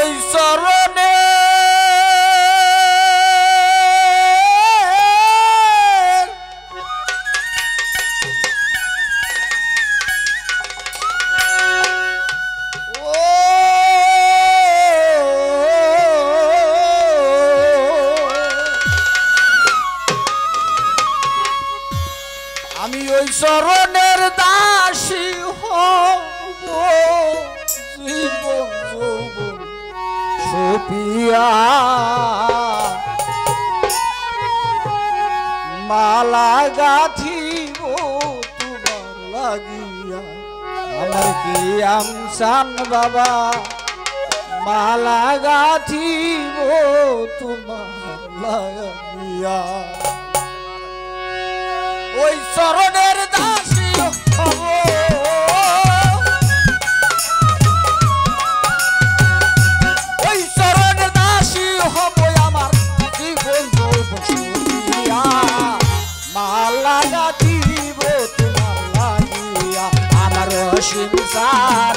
ওই চরণে আমি ওই চরণের দাসী হব জীবন যৌবন সপিয়া মালা গাঁথিব তোমার লাগিয়া আমার কি আমসান বাবা মালা গাঁথিব তোমার লাগিয়া ওই চরণের দাসী হব ওই চরণের দাসী হব আমার জীবন যৌবন মালা গাঁথিব তোমার লাগিয়া আমার অসীম সার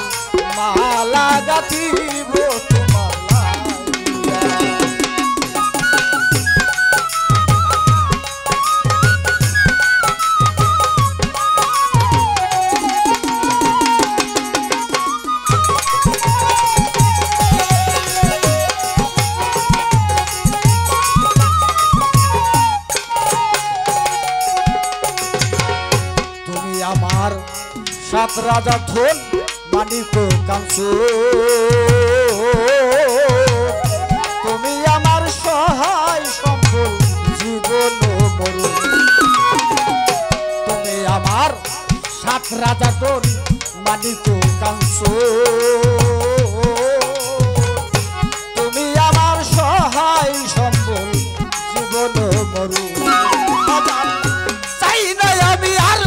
মালা গাঁথিব তোমার লাগিয়া আমার সাত রাজা ধন মানিক কাঞ্চু তুমি আমার সহায় সম্বল জীবন মরণ তুমি আমার সাত রাজা ধন মানিক কাঞ্চু তুমি আমার সহায় সম্বল জীবন মরণ চাই না আমি আর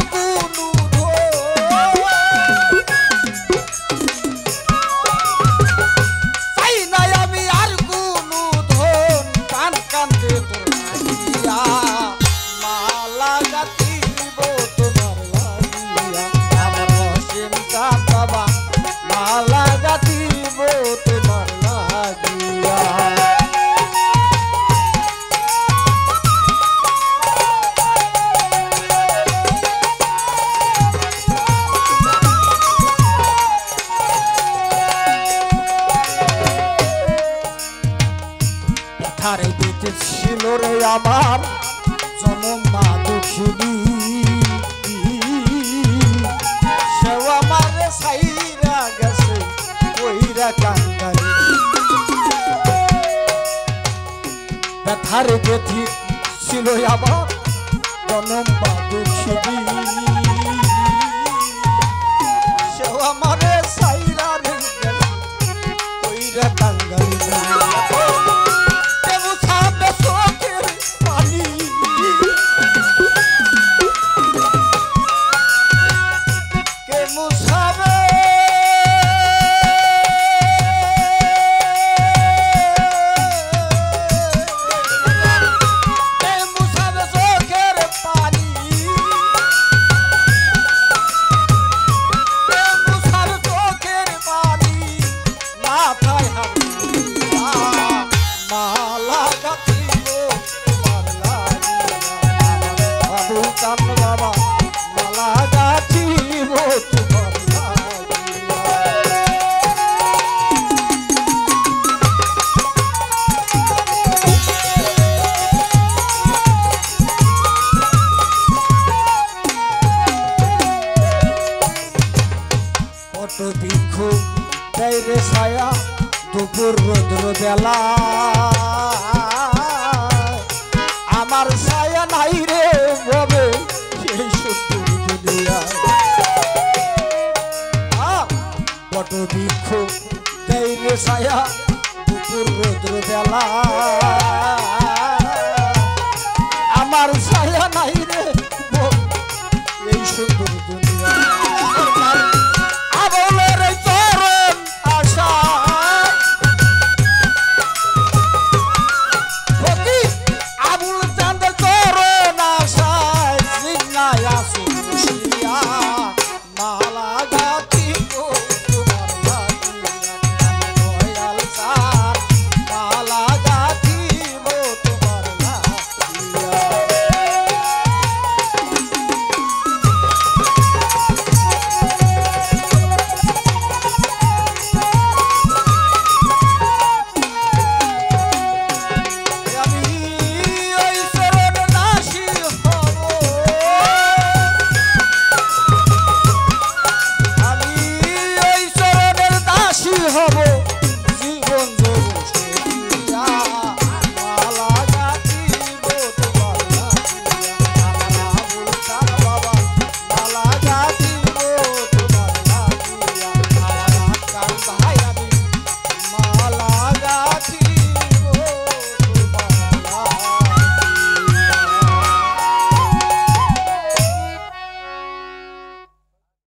ধারে দিতে ছিল রে আমার জনম মা দুঃখিনী সেও আমার সাইরা গেছে কইরা কাঙ্গারি ব্যথারে গেথি ছিল আমার জনম মা দুঃখিনী সেও আমার সাইরা গেছে কইরা কাঙ্গারি বাবা মালা গাঁথিব তোমার কত ভিক্ষু দেয় রে ছায়া দুপুর রৌদ্র বেলা আমার ছায়া নাই রে ববে সেই সুন্দর দুনিয়ায় কত ভিক্ষু দেয় রে ছায়া দুপুর রৌদ্র বেলা